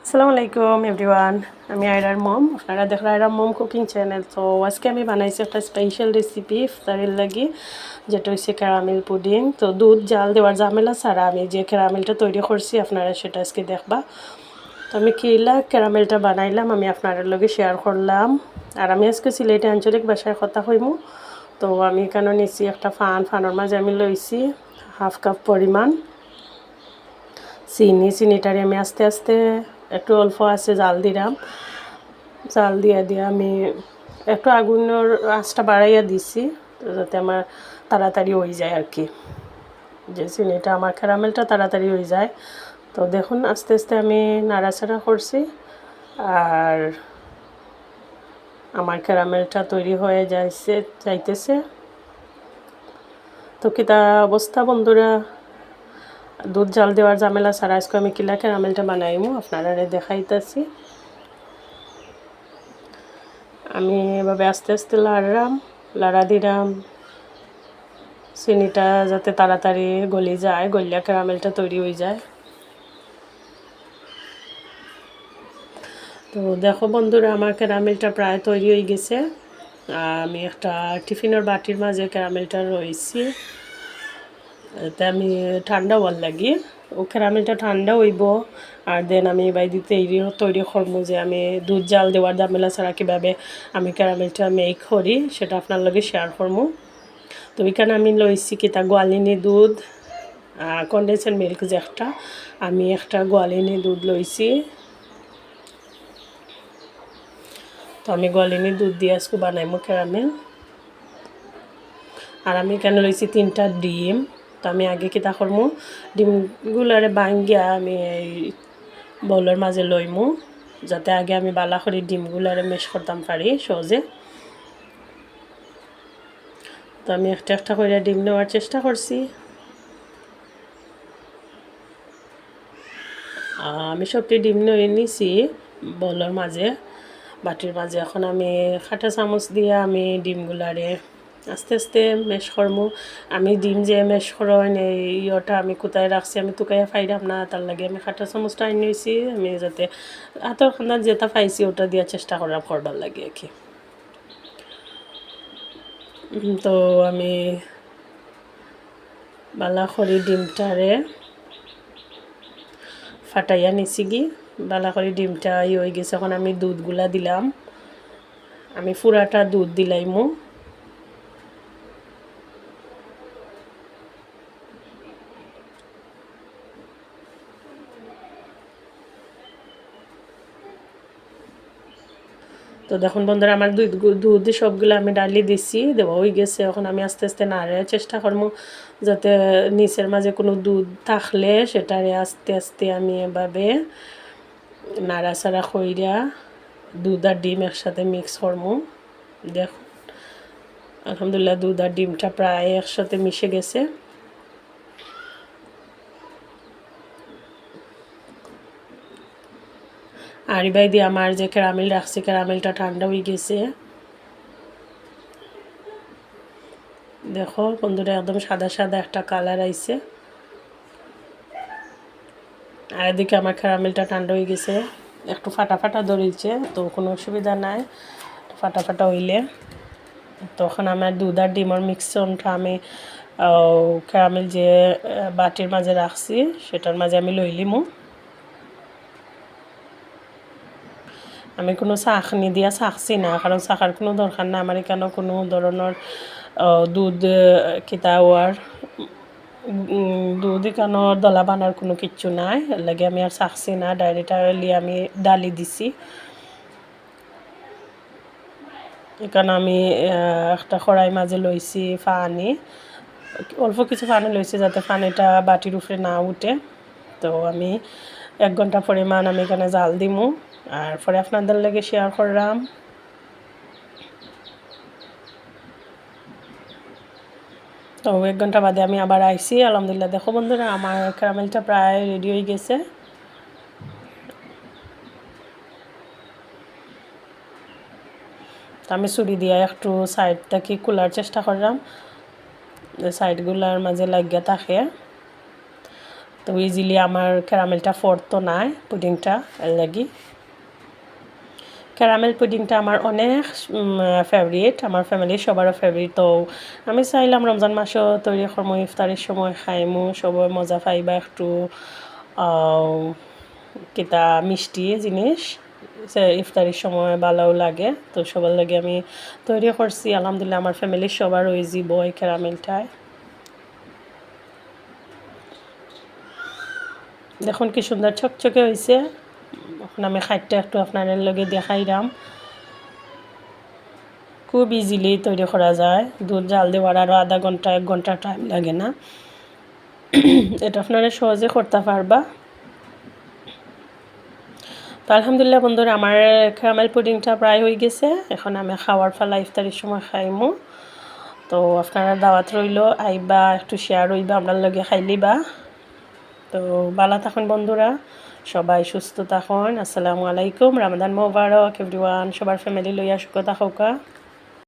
আসসালামু আলাইকুম এভরিওয়ান। আমি আয়রার মম, আপনারা দেখেন আয়রার মম কুকিং চ্যানেল। তো আজকে আমি বানাইছি একটা স্পেশাল রেসিপি ইফতারের লাগি, যেটা হচ্ছে ক্যারামেল পুডিং। তো দুধ জাল দেওয়ার ঝামেলা ছাড়া আমি যে ক্যারামেলটা তৈরি করছি আপনারা সেটা আজকে দেখবা। তো আমি কিলা ক্যারামেলটা বানাইলাম আমি আপনার লগে শেয়ার করলাম। আর আমি আজকে সিলেটে আঞ্চলিক ভাষায় কথা কইমু। তো আমি এখানে নিছি একটা ফানোর মাঝে আমি লইছি হাফ কাপ পরিমাণ চিনিটারে আমি আস্তে আস্তে একটু অল্প আছে জাল দিলাম। জাল দিয়ে আমি একটু আগুনের আঁচটা বাড়াইয়া দিছি, যাতে আমার তাড়াতাড়ি হয়ে যায় আর কি, যে চিনিটা আমার ক্যারামেলটা তাড়াতাড়ি হয়ে যায়। তো দেখুন আস্তে আস্তে আমি নাড়াচাড়া করছি আর আমার ক্যারামেলটা তৈরি হয়ে যাইতেছে। তো কিতা অবস্থা বন্ধুরা, দুধ জাল দেওয়ার ঝামেলা ছাড়া আজকে আমি কিলা ক্যারামেলটা বানাইমু আপনারা দেখাইতেছি। আমি এভাবে আস্তে আস্তে লাড়া দিলাম চিনিটা যাতে তাড়াতাড়ি গলি যায়, গলিয়া ক্যারামেলটা তৈরি হয়ে যায়। তো দেখো বন্ধুরা, আমার ক্যারামেলটা প্রায় তৈরি হয়ে গেছে। আমি একটা টিফিনের বাটির মাঝে ক্যারামেলটা রয়েছি, এতে আমি ঠান্ডা হওয়ার লাগি ও ক্যারামেলটা ঠান্ডা হইব। আর দেন আমি দিতে তৈরি করবো, যে আমি দুধ জাল দেওয়ার ঝামেলা ছাড়া কীভাবে আমি ক্যারামেলটা মেক করি সেটা আপনার লগে শেয়ার করবো। তো এখানে আমি লইছি কিতা গোয়ালিনী দুধ, কন্ডেন্সার মিল্ক, যে আমি একটা গোয়ালিনী দুধ লইছি। তো আমি গোয়ালিনী দুধ দিয়ে আজকে বানাইমো ক্যারামেল। আর আমি এখানে লইছি 3টা ডিম। তো আমি আগে কিতা করমু, ডিমগুলারে ভাঙ্গিয়া আমি এই বউলের মাঝে লইমু, যাতে আগে আমি বালা করে ডিমগুলারে মেশ করতাম পারি সহজে। তো আমি একটা একটা করে ডিম নেওয়ার চেষ্টা করছি। আমি সবটি ডিম নিয়ে নিছি বউলের মাঝে, বাটির মাঝে। এখন আমি কাঁটা চামচ দিয়ে আমি ডিমগুলারে আস্তে আস্তে মেশ করমু। আমি ডিম যে মেশ করেন এই ইয়েটা আমি কোথায় রাখছি আমি তুকাইয়া ফাইরাম না, তার লাগে আমি কাঁটা চামচটা আনি নিয়েছি, আমি যাতে হাতের খান্দার যেটা পাইছি ওটা দিয়ে চেষ্টা করবার লাগে আর কি। তো আমি বালা করে ডিমটারে ফাটাইয়া নিছি গি, বালা করে ডিমটা হয়ে গেছে। এখন আমি দুধগুলা দিলাম, আমি পুরাটা দুধ দিলাইমু। তো দেখুন বন্ধুরা, আমার দুধ সবগুলো আমি ডালি দিছি, দেওয়া হয়ে গেছে। এখন আমি আস্তে আস্তে নাড়ার চেষ্টা করবো, যাতে নিচের মাঝে কোনো দুধ থাকলে সেটারে আস্তে আস্তে আমি এভাবে নাড়াচাড়া কইরা দুধ আর ডিম একসাথে মিক্স করবো। দেখুন আলহামদুলিল্লাহ দুধ আর ডিমটা প্রায় একসাথে মিশে গেছে। আর এবার দিয়ে আমার যে ক্যারামেল রাখছি ক্যারামেলটা ঠান্ডা হয়ে গেছে। দেখো বন্ধুরা, একদম সাদা সাদা একটা কালার আইছে। আর এদিকে আমার ক্যারামেলটা ঠান্ডা হয়ে গেছে, একটু ফাটা ফাটা ধরেছে, তো কোনো অসুবিধা নাই ফাটা ফাটা হইলে। তখন আমার দুধ আর ডিমের মিক্সনটা আমি ক্যারামেল যে বাটির মাঝে রাখছি সেটার মাঝে আমি লইলিমু। আমি কোনো চাখনি দিয়া চাখছি না, কারণ চাখার কোনো দরকার না, আমার এখানে কোনো ধরনের দুধ কিতা হওয়ার দুধ এখানোর দলা বানার কোনো কিচ্ছু নাই, এর লাগে আমি আর চাখছি না, ডাইরেক্টলি আমি ডালি দিছি। এখানে আমি একটা কড়াই মাঝে লইছি পানি, অল্প কিছু পানি লইছি যাতে পানিটা বাটির উপরে না উঠে। তো আমি 1 ঘন্টা পরিমাণ আমি এখানে জাল দিমু, আর পরে আপনাদের লাগে শেয়ার করলাম। তো 1 ঘন্টা বাদে আমি আবার আইছি, আলহামদুলিল্লাহ দেখো বন্ধুরা আমার ক্যারামেলটা প্রায় রেডি হয়ে গেছে। তো আমি ছুরি দিয়ে একটু সাইডটাকে খোলার চেষ্টা করলাম, যে সাইডগুলার মাঝে লাগিয়ে থাকে। তো ইজিলি আমার ক্যারামেলটা ফোড়তো নাই পুডিংটা এর লাগি। ক্যারামেল পুডিংটা আমার অনেক ফেভারিট, আমার ফ্যামিলির সবারও ফেভারিট। তো আমি চাইলাম রমজান মাসও তৈরি করবো, ইফতারের সময় খাইমু, সবাই মজা পাইবা একটু কিতা মিষ্টি জিনিস ইফতারের সময় ভালোও লাগে। তো সবার লাগে আমি তৈরি করছি, আলহামদুলিল্লাহ আমার ফ্যামিলির সবার ওই জীব এই ক্যারামেলটায়। দেখুন কি সুন্দর ছকছকে হয়েছে। এখন আমি খাইটটা একটু আপনাদের লগে দেখাইলাম। খুব ইজিলি তৈরি করা যায়, দুধ জাল দেওয়ার আরও আধা ঘন্টা 1 ঘন্টা টাইম লাগে না। এটা আপনারা সহজে করতে পারবা। তো আলহামদুলিল্লাহ বন্ধুরা, আমার ক্যারামেল পুডিংটা প্রায় হয়ে গেছে। এখন আমি খাওয়ার ফালা ইফতারের সময় খাইমু। তো আপনারা দাওয়াত রইল, আইবা একটু শেয়ার হইবা, আপনার লগে খাইলিবা। তো ভালো থাকুন বন্ধুরা, সবাই সুস্থ থাকুন। আসসালামু আলাইকুম, রমাদান মোবারক এভরিওয়ান। সবার ফ্যামিলি লইয়া সুখ থাকুকা।